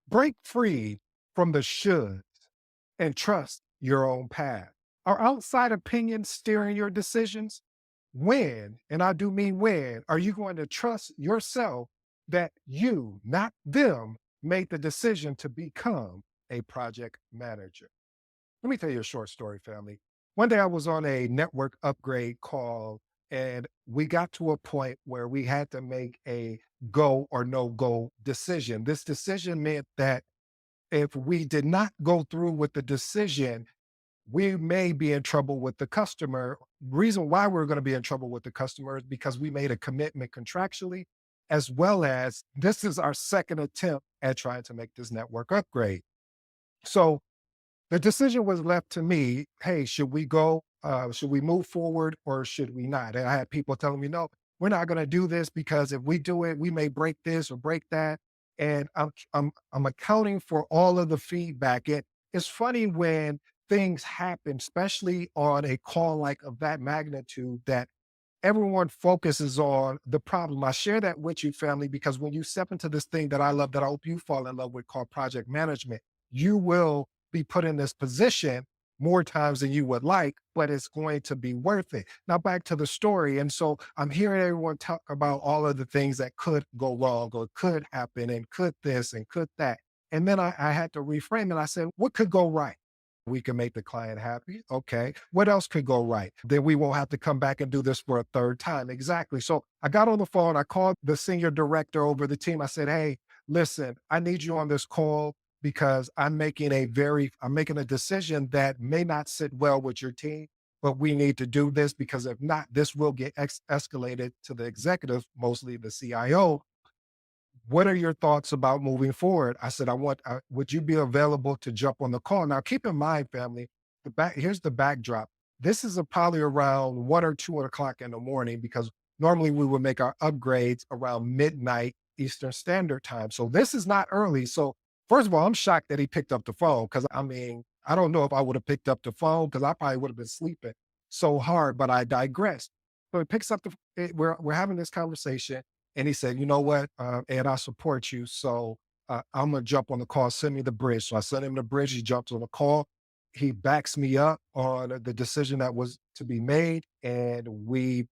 Break free from the shoulds and trust your own path. Are outside opinions steering your decisions? When, and I do mean when, are you going to trust yourself that you, not them, made the decision to become a project manager? Let me tell you a short story, family. One day I was on a network upgrade call, and we got to a point where we had to make a go or no go decision. This decision meant that if we did not go through with the decision, we may be in trouble with the customer. Reason why we're going to be in trouble with the customer is because we made a commitment contractually, as well as this is our second attempt at trying to make this network upgrade. So the decision was left to me. Hey, should we go? Should we move forward or should we not? And I had people telling me, no, we're not going to do this because if we do it, we may break this or break that. And I'm accounting for all of the feedback. It's funny when things happen, especially on a call like of that magnitude, that everyone focuses on the problem. I share that with you, family, because when you step into this thing that I love, that I hope you fall in love with, called project management, you will be put in this position more times than you would like, but it's going to be worth it. Now, back to the story. And so I'm hearing everyone talk about all of the things that could go wrong or could happen and could this and could that. And then I had to reframe it. I said, what could go right? We can make the client happy. Okay. What else could go right? Then we won't have to come back and do this for a third time. Exactly. So I got on the phone. I called the senior director over the team. I said, hey, listen, I need you on this call because I'm making a decision that may not sit well with your team, but we need to do this because if not, this will get escalated to the executive, mostly the CIO. What are your thoughts about moving forward? I said, would you be available to jump on the call? Now, keep in mind, family, here's the backdrop. This is probably around 1 or 2 o'clock in the morning because normally we would make our upgrades around midnight Eastern Standard Time. So this is not early. So first of all, I'm shocked that he picked up the phone because I mean, I don't know if I would have picked up the phone because I probably would have been sleeping so hard, but I digress. So he picks up we're having this conversation and he said, you know what, Ed, I support you. So I'm going to jump on the call. Send me the bridge. So I sent him the bridge. He jumps on the call. He backs me up on the decision that was to be made. And we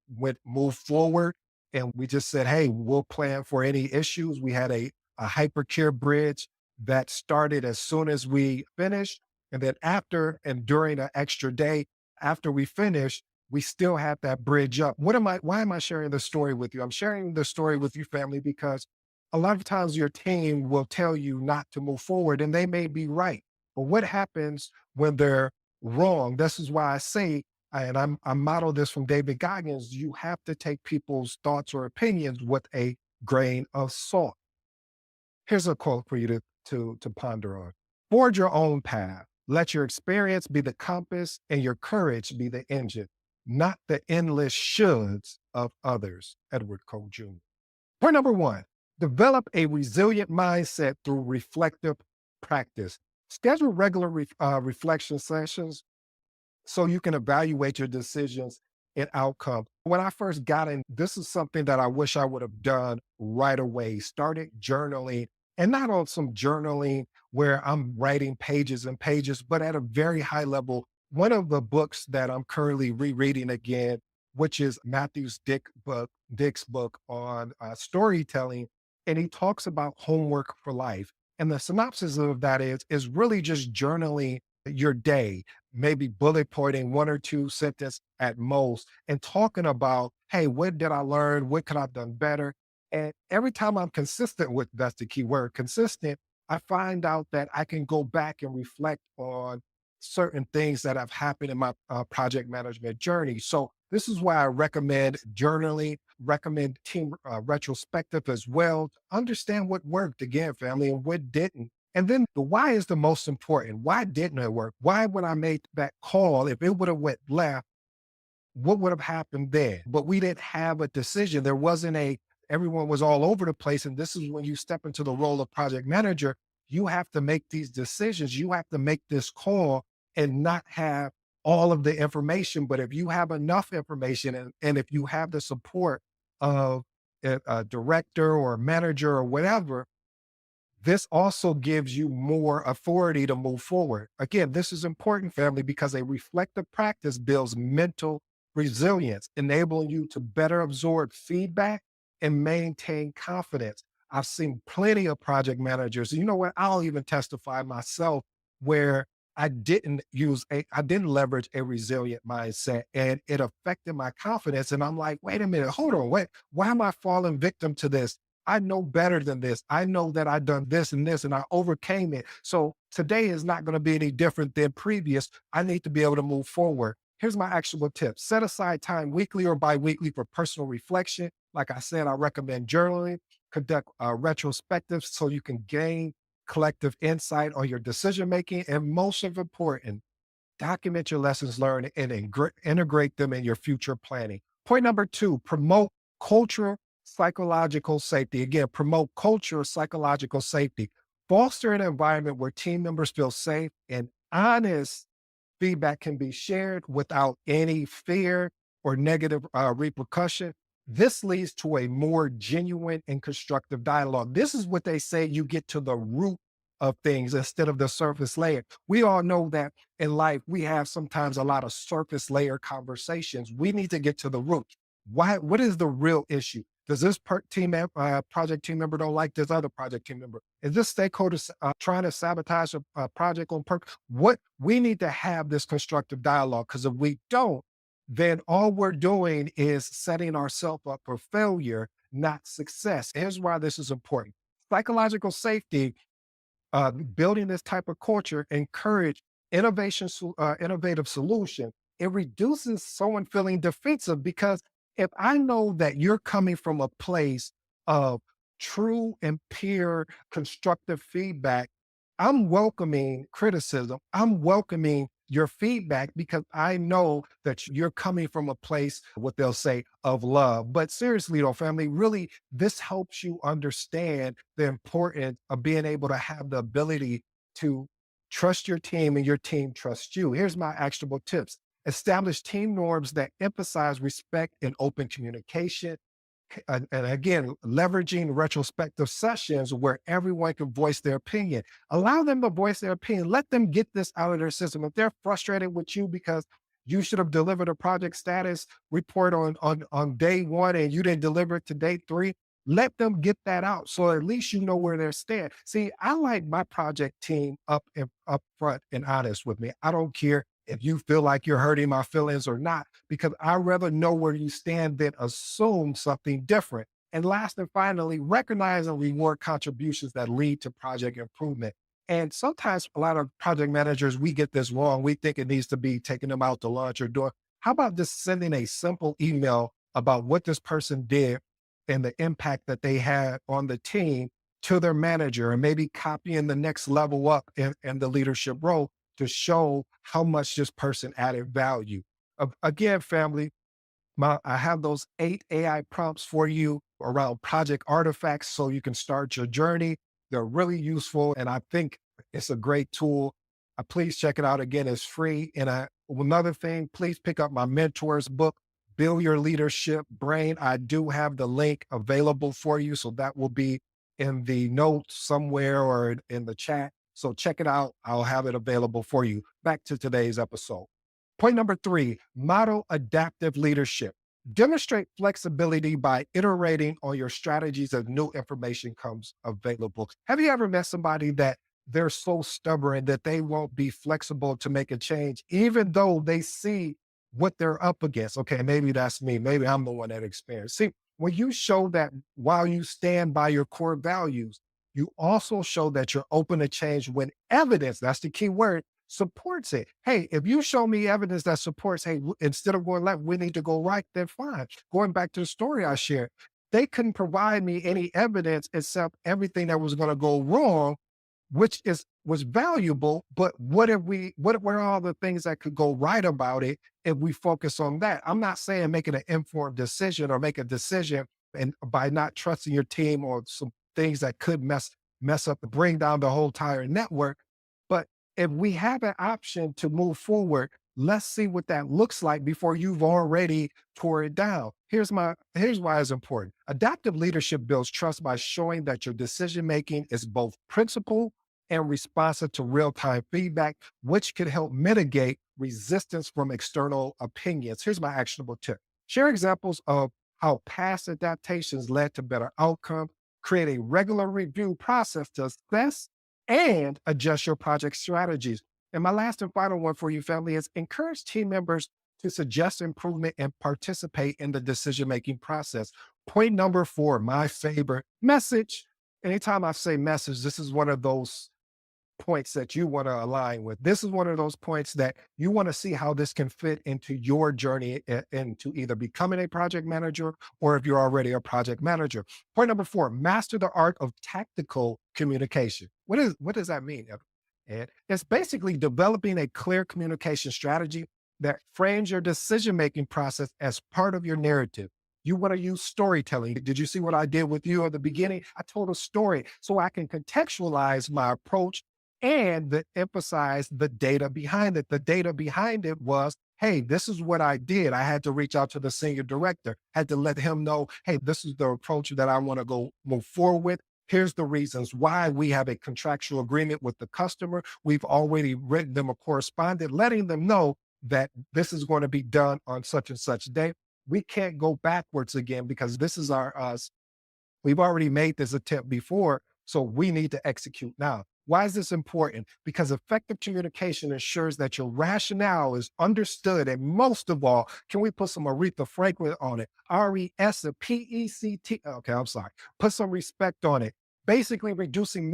moved forward. And we just said, hey, we'll plan for any issues. We had a hypercare bridge that started as soon as we finished. And then after and during an extra day, after we finished, we still have that bridge up. Why am I sharing this story with you? I'm sharing the story with you, family, because a lot of times your team will tell you not to move forward and they may be right. But what happens when they're wrong? This is why I say, and I model this from David Goggins, you have to take people's thoughts or opinions with a grain of salt. Here's a quote for you to ponder on. Forge your own path. Let your experience be the compass and your courage be the engine, not the endless shoulds of others. Edward Cole Jr. Point number one, develop a resilient mindset through reflective practice. Schedule regular reflection sessions so you can evaluate your decisions and outcome. When I first got in, this is something that I wish I would have done right away. Started journaling, and not on some journaling where I'm writing pages and pages, but at a very high level. One of the books that I'm currently rereading again, which is Dick's book on storytelling, and he talks about homework for life. And the synopsis of that is really just journaling your day, maybe bullet pointing 1 or 2 sentences at most, and talking about, hey, what did I learn? What could I have done better? And every time I'm consistent with, that's the key word, consistent, I find out that I can go back and reflect on certain things that have happened in my project management journey. So this is why I recommend journaling, recommend team retrospective as well. To understand what worked again, family, and what didn't. And then the why is the most important. Why didn't it work? Why, when I made that call, if it would have went left, what would have happened then? But we didn't have a decision. There wasn't everyone was all over the place. And this is when you step into the role of project manager, you have to make these decisions. You have to make this call and not have all of the information. But if you have enough information and if you have the support of a director or a manager or whatever, This also gives you more authority to move forward. Again, this is important, family, because a reflective practice builds mental resilience, enabling you to better absorb feedback and maintain confidence. I've seen plenty of project managers. You know what? I'll even testify myself where I didn't leverage a resilient mindset and it affected my confidence. And I'm like, wait a minute, hold on, wait, why am I falling victim to this? I know better than this. I know that I've done this and I overcame it. So today is not going to be any different than previous. I need to be able to move forward. Here's my actual tip. Set aside time weekly or bi-weekly for personal reflection. Like I said, I recommend journaling, conduct retrospectives so you can gain collective insight on your decision making. And most of important, document your lessons learned and integrate them in your future planning. Point number two, promote cultural psychological safety. Again, promote culture, psychological safety. Foster an environment where team members feel safe and honest feedback can be shared without any fear or negative repercussion. This leads to a more genuine and constructive dialogue. This is what they say you get to the root of things instead of the surface layer. We all know that in life, we have sometimes a lot of surface layer conversations. We need to get to the root. Why? What is the real issue? Does this project team member don't like this other project team member? Is this stakeholder trying to sabotage a project on purpose? What we need to have this constructive dialogue, because if we don't, then all we're doing is setting ourselves up for failure, not success. Here's why this is important. Psychological safety, building this type of culture, encourage innovative solution. It reduces someone feeling defensive because if I know that you're coming from a place of true and pure constructive feedback, I'm welcoming criticism. I'm welcoming your feedback because I know that you're coming from a place, what they'll say, of love. But seriously, though, family, really, this helps you understand the importance of being able to have the ability to trust your team and your team trusts you. Here's my actionable tips. Establish team norms that emphasize respect and open communication. And again, leveraging retrospective sessions where everyone can voice their opinion. Allow them to voice their opinion. Let them get this out of their system. If they're frustrated with you because you should have delivered a project status report on day one and you didn't deliver it to day three, let them get that out. So at least you know where they're stand. See, I like my project team up front and honest with me. I don't care if you feel like you're hurting my feelings or not, because I'd rather know where you stand than assume something different. And last and finally, recognize and reward contributions that lead to project improvement. And sometimes a lot of project managers, we get this wrong. We think it needs to be taking them out to lunch or doing. How about just sending a simple email about what this person did and the impact that they had on the team to their manager, and maybe copying the next level up in the leadership role to show how much this person added value. Again, family, I have those 8 AI prompts for you around project artifacts so you can start your journey. They're really useful, and I think it's a great tool. Please check it out. Again, it's free. And another thing, please pick up my mentor's book, Build Your Leadership Brain. I do have the link available for you, so that will be in the notes somewhere or in the chat. So check it out. I'll have it available for you. Back to today's episode. Point number three, model adaptive leadership. Demonstrate flexibility by iterating on your strategies as new information comes available. Have you ever met somebody that they're so stubborn that they won't be flexible to make a change, even though they see what they're up against? Okay, maybe that's me. Maybe I'm the one that experienced. See, when you show that while you stand by your core values, you also show that you're open to change when evidence, that's the key word, supports it. Hey, if you show me evidence that supports, hey, instead of going left, we need to go right, then fine. Going back to the story I shared, they couldn't provide me any evidence except everything that was going to go wrong, which was valuable. But what were all the things that could go right about it if we focus on that? I'm not saying making an informed decision or make a decision and by not trusting your team or some things that could mess up, bring down the whole entire network. But if we have an option to move forward, Let's see what that looks like before you've already tore it down. Here's why it's important. Adaptive leadership builds trust by showing that your decision making is both principled and responsive to real-time feedback, which could help mitigate resistance from external opinions. Here's my actionable tip. Share examples of how past adaptations led to better outcomes. Create a regular review process to assess and adjust your project strategies. And my last and final one for you, family, is encourage team members to suggest improvement and participate in the decision making process. Point number four, my favorite message. Anytime I say message, this is one of those points that you want to align with. This is one of those points that you want to see how this can fit into your journey into either becoming a project manager or if you're already a project manager. Point number four, master the art of tactical communication. What does that mean, Ed? It's basically developing a clear communication strategy that frames your decision-making process as part of your narrative. You want to use storytelling. Did you see what I did with you at the beginning? I told a story so I can contextualize my approach and emphasize the data behind it. The data behind it was, hey, this is what I did. I had to reach out to the senior director, had to let him know, hey, this is the approach that I want to go move forward with. Here's the reasons why. We have a contractual agreement with the customer. We've already written them a correspondence, letting them know that this is going to be done on such and such day. We can't go backwards again because this is our us. We've already made this attempt before, so we need to execute now. Why is this important? Because effective communication ensures that your rationale is understood. And most of all, can we put some Aretha Franklin on it? RESPECT. Okay, I'm sorry. Put some respect on it. Basically reducing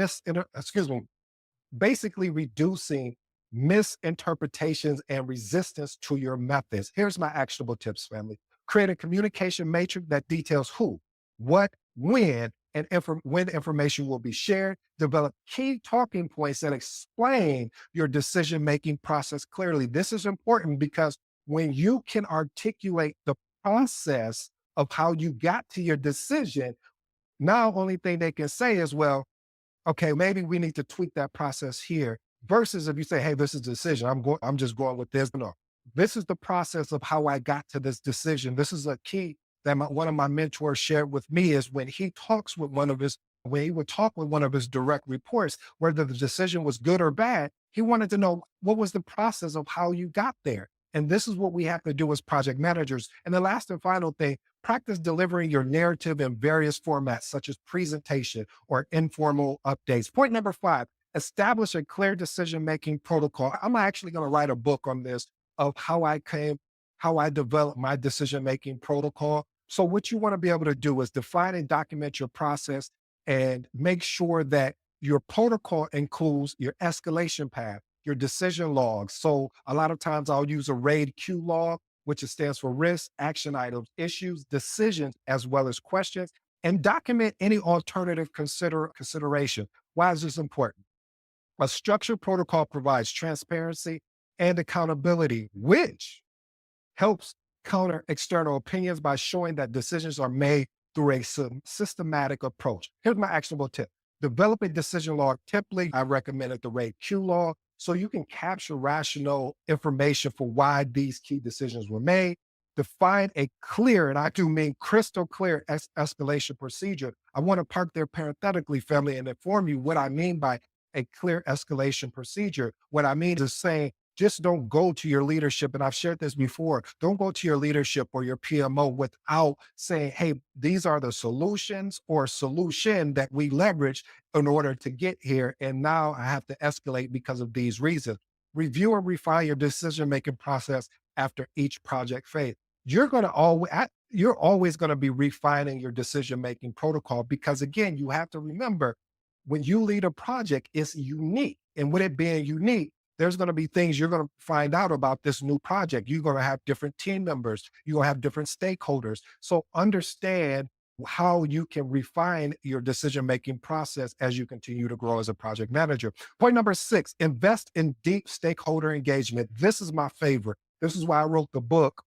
basically reducing misinterpretations and resistance to your methods. Here's my actionable tips, family. Create a communication matrix that details who, what, when, and when information will be shared. Develop key talking points that explain your decision-making process clearly. This is important because when you can articulate the process of how you got to your decision, now only thing they can say is, well, okay, maybe we need to tweak that process here. Versus if you say, hey, this is a decision, I'm just going with this. No, this is the process of how I got to this decision. This is a key that one of my mentors shared with me is when he would talk with one of his direct reports, whether the decision was good or bad, he wanted to know what was the process of how you got there. And this is what we have to do as project managers. And the last and final thing, practice delivering your narrative in various formats, such as presentation or informal updates. Point number five, establish a clear decision-making protocol. I'm actually going to write a book on this of how I developed my decision-making protocol. So what you want to be able to do is define and document your process and make sure that your protocol includes your escalation path, your decision logs. So a lot of times I'll use a RAID Q log, which stands for risk, action items, issues, decisions, as well as questions, and document any alternative consideration. Why is this important? A structured protocol provides transparency and accountability, which helps counter external opinions by showing that decisions are made through a systematic approach. Here's my actionable tip. Develop a decision log template. I recommended the RAID Q log so you can capture rational information for why these key decisions were made. Define a clear, and I do mean crystal clear escalation procedure. I want to park there parenthetically, family, and inform you what I mean by a clear escalation procedure. What I mean is saying, just don't go to your leadership. And I've shared this before. Don't go to your leadership or your PMO without saying, hey, these are the solutions or solution that we leverage in order to get here. And now I have to escalate because of these reasons. Review and refine your decision-making process after each project phase. You're always going to be refining your decision-making protocol because again, you have to remember when you lead a project, it's unique. And with it being unique, there's going to be things you're going to find out about this new project. You're going to have different team members. You're going to have different stakeholders. So understand how you can refine your decision-making process as you continue to grow as a project manager. Point number six, invest in deep stakeholder engagement. This is my favorite. This is why I wrote the book.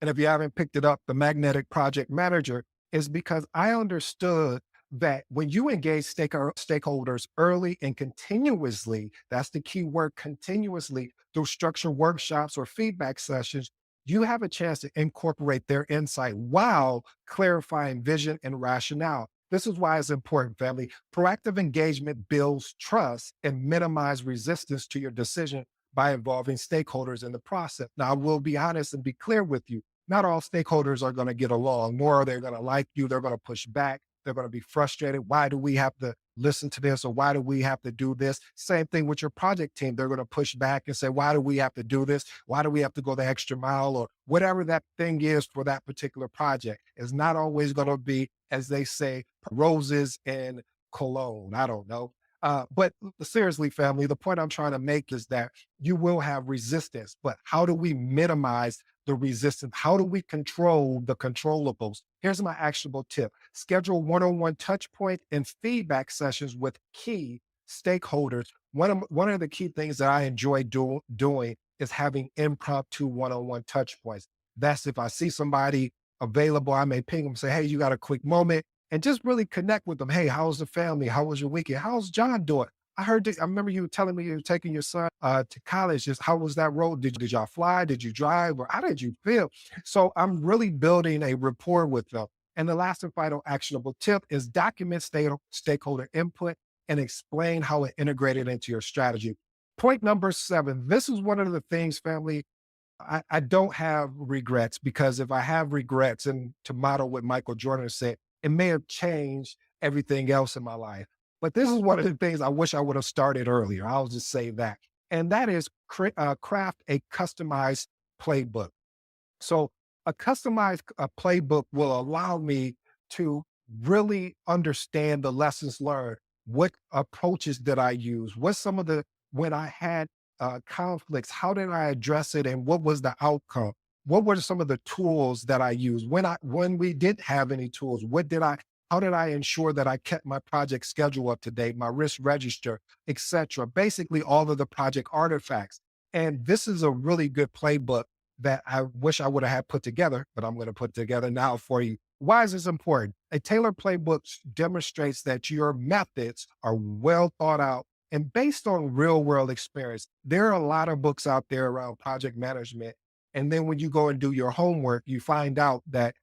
And if you haven't picked it up, The Magnetic Project Manager, is because I understood that when you engage stakeholders early and continuously, that's the key word, continuously, through structured workshops or feedback sessions, you have a chance to incorporate their insight while clarifying vision and rationale. This is why it's important, family. Proactive engagement builds trust and minimize resistance to your decision by involving stakeholders in the process. Now, I will be honest and be clear with you. Not all stakeholders are going to get along, nor are they going to like you. They're going to push back. They're going to be frustrated. Why do we have to listen to this? Or why do we have to do this? Same thing with your project team. They're going to push back and say, why do we have to do this? Why do we have to go the extra mile? Or whatever that thing is for that particular project. It's not always going to be, as they say, roses and cologne. I don't know. But seriously, family, the point I'm trying to make is that you will have resistance, but how do we minimize the resistance? How do we control the controllables? Here's my actionable tip. Schedule one-on-one touch point and feedback sessions with key stakeholders. One of the key things that I enjoy doing is having impromptu one-on-one touch points. That's if I see somebody available, I may ping them, say, hey, you got a quick moment, and just really connect with them. Hey, how's the family? How was your weekend? How's John doing? I heard this, I remember you telling me you were taking your son to college. Just how was that road? Did y'all fly? Did you drive? Or how did you feel? So I'm really building a rapport with them. And the last and final actionable tip is document stakeholder input and explain how it integrated into your strategy. Point number 7. This is one of the things, family, I don't have regrets, because if I have regrets, and to model what Michael Jordan said, it may have changed everything else in my life. But this is one of the things I wish I would have started earlier. I'll just say that. And that is craft a customized playbook. So a customized playbook will allow me to really understand the lessons learned. What approaches did I use? What some of the, when I had conflicts, how did I address it, and what was the outcome? What were some of the tools that I used when we didn't have any tools? How did I ensure that I kept my project schedule up to date, my risk register, etc.? Basically, all of the project artifacts. And this is a really good playbook that I wish I would have had put together, but I'm going to put together now for you. Why is this important? A tailored playbook demonstrates that your methods are well thought out and based on real world experience. There are a lot of books out there around project management. And then when you go and do your homework, you find out that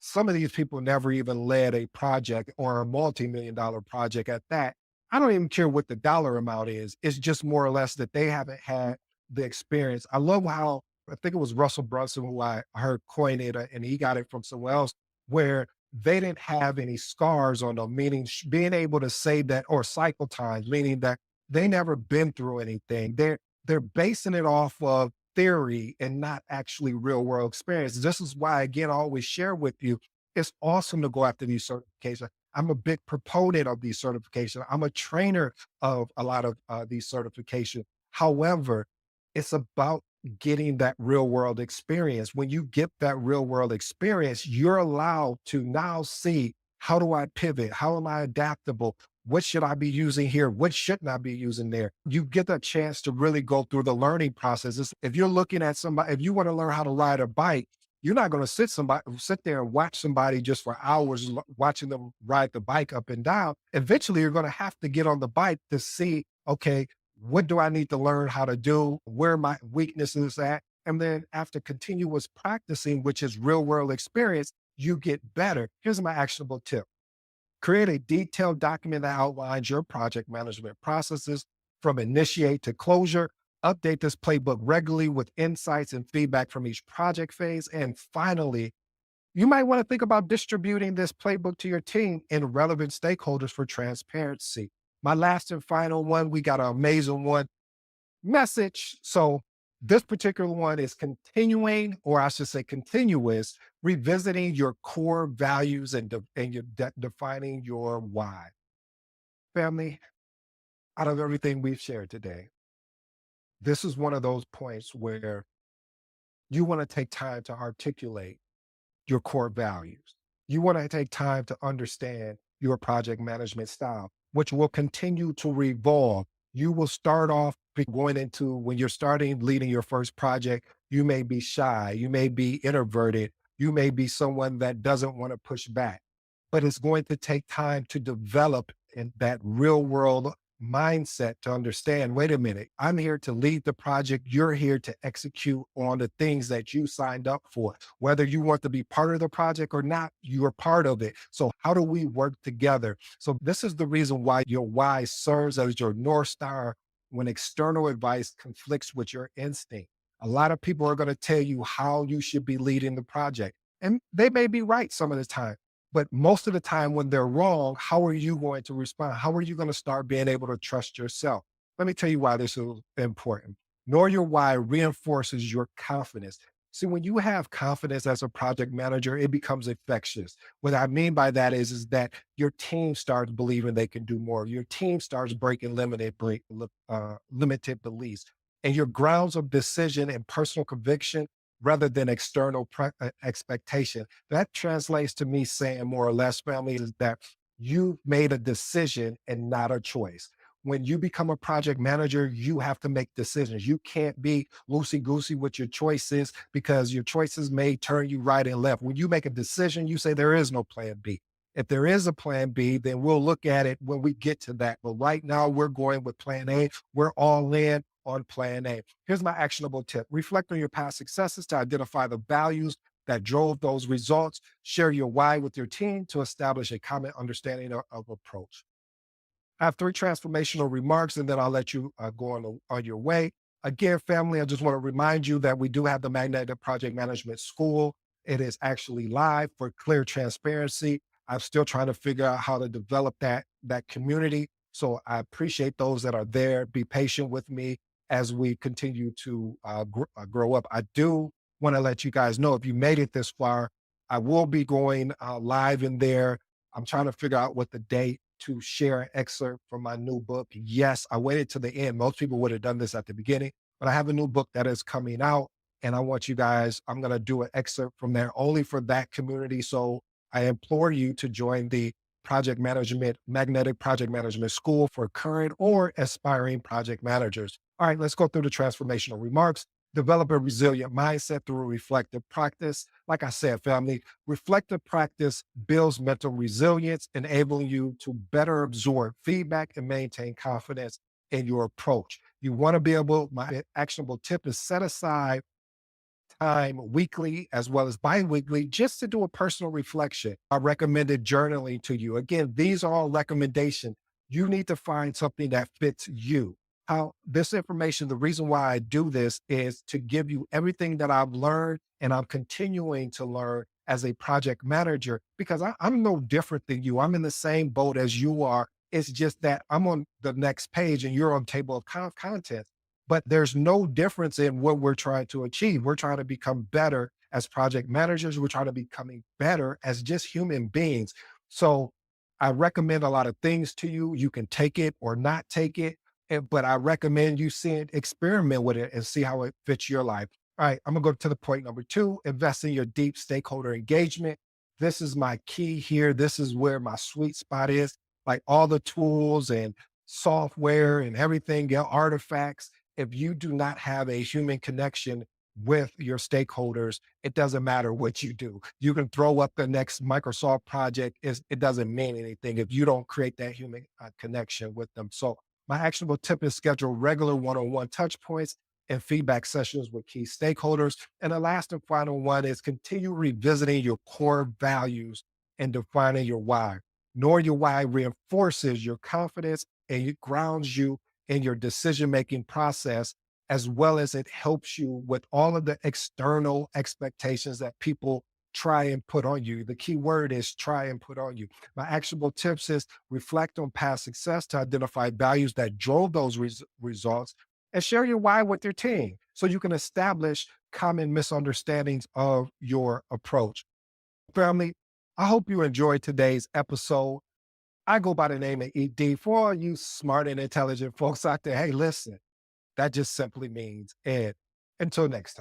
some of these people never even led a project, or a multi-million dollar project at that. I don't even care what the dollar amount is. It's just more or less that they haven't had the experience. I love how, I think it was Russell Brunson who I heard coin it, and he got it from somewhere else, where they didn't have any scars on them, meaning being able to say that, or cycle times, meaning that they never been through anything. They're basing it off of theory and not actually real world experience. This is why, again, I always share with you, it's awesome to go after these certifications. I'm a big proponent of these certifications. I'm a trainer of a lot of these certifications. However, it's about getting that real world experience. When you get that real world experience, you're allowed to now see, how do I pivot? How am I adaptable? What should I be using here? What shouldn't I be using there? You get a chance to really go through the learning processes. If you're looking at somebody, if you want to learn how to ride a bike, you're not going to sit there and watch somebody just for hours, watching them ride the bike up and down. Eventually, you're going to have to get on the bike to see, okay, what do I need to learn how to do? Where my weaknesses at? And then after continuous practicing, which is real world experience, you get better. Here's my actionable tip. Create a detailed document that outlines your project management processes from initiate to closure. Update this playbook regularly with insights and feedback from each project phase. And finally, you might want to think about distributing this playbook to your team and relevant stakeholders for transparency. My last and final one, we got an amazing one, message. So this particular one is continuing, or I should say continuous, revisiting your core values and, defining your why. Family, out of everything we've shared today, this is one of those points where you want to take time to articulate your core values. You want to take time to understand your project management style, which will continue to revolve. You will start off going into, when you're starting leading your first project, you may be shy, you may be introverted, you may be someone that doesn't want to push back. but it's going to take time to develop in that real world mindset to understand, wait a minute, I'm here to lead the project. You're here to execute on the things that you signed up for. Whether you want to be part of the project or not, you're part of it. So how do we work together? So this is the reason why your why serves as your North Star when external advice conflicts with your instinct. A lot of people are going to tell you how you should be leading the project. And they may be right some of the time. But most of the time, when they're wrong, how are you going to respond? How are you going to start being able to trust yourself? Let me tell you why this is important. Know your why reinforces your confidence. See, when you have confidence as a project manager, it becomes infectious. What I mean by that is that your team starts believing they can do more. Your team starts breaking limited beliefs. And your grounds of decision and personal conviction rather than external expectation. That translates to me saying more or less, family, is that you've made a decision and not a choice. When you become a project manager, you have to make decisions. You can't be loosey goosey with your choices because your choices may turn you right and left. When you make a decision, you say there is no plan B. If there is a plan B, then we'll look at it when we get to that. But right now, we're going with plan A. We're all in on plan A. Here's my actionable tip. Reflect on your past successes to identify the values that drove those results. Share your why with your team to establish a common understanding of approach. I have three transformational remarks, and then I'll let you go on your way. Again, family, I just want to remind you that we do have the Magnetic Project Management School. It is actually live for clear transparency. I'm still trying to figure out how to develop that community. So I appreciate those that are there. Be patient with me as we continue to grow up. I do want to let you guys know if you made it this far, I will be going live in there. I'm trying to figure out what the date to share an excerpt from my new book. Yes, I waited to the end. Most people would have done this at the beginning, but I have a new book that is coming out. And I want you guys, I'm going to do an excerpt from there only for that community. So I implore you to join the Magnetic Project Management School for current or aspiring project managers. All right, let's go through the transformational remarks. Develop a resilient mindset through reflective practice. Like I said, family, reflective practice builds mental resilience, enabling you to better absorb feedback and maintain confidence in your approach. You want to be able, my actionable tip is set aside time weekly as well as bi-weekly just to do a personal reflection. I recommended journaling to you. Again, these are all recommendations. You need to find something that fits you. How this information, the reason why I do this is to give you everything that I've learned and I'm continuing to learn as a project manager because I'm no different than you. I'm in the same boat as you are. It's just that I'm on the next page and you're on table of content, but there's no difference in what we're trying to achieve. We're trying to become better as project managers. We're trying to becoming better as just human beings. So I recommend a lot of things to you. You can take it or not take it, but I recommend you see it, experiment with it and see how it fits your life. All right, I'm gonna go to the point number two, invest in your deep stakeholder engagement. This is my key here. This is where my sweet spot is. Like all the tools and software and everything, artifacts, if you do not have a human connection with your stakeholders, it doesn't matter what you do. You can throw up the next Microsoft project. It doesn't mean anything if you don't create that human connection with them. So my actionable tip is schedule regular one-on-one touch points and feedback sessions with key stakeholders. And the last and final one is continue revisiting your core values and defining your why. Knowing your why reinforces your confidence and it grounds you in your decision-making process, as well as it helps you with all of the external expectations that people try and put on you. The key word is try and put on you. My actionable tips is reflect on past success to identify values that drove those results and share your why with your team so you can establish common misunderstandings of your approach. Family, I hope you enjoyed today's episode. I go by the name of ED. For all you smart and intelligent folks out there, hey, listen, that just simply means Ed. Until next time.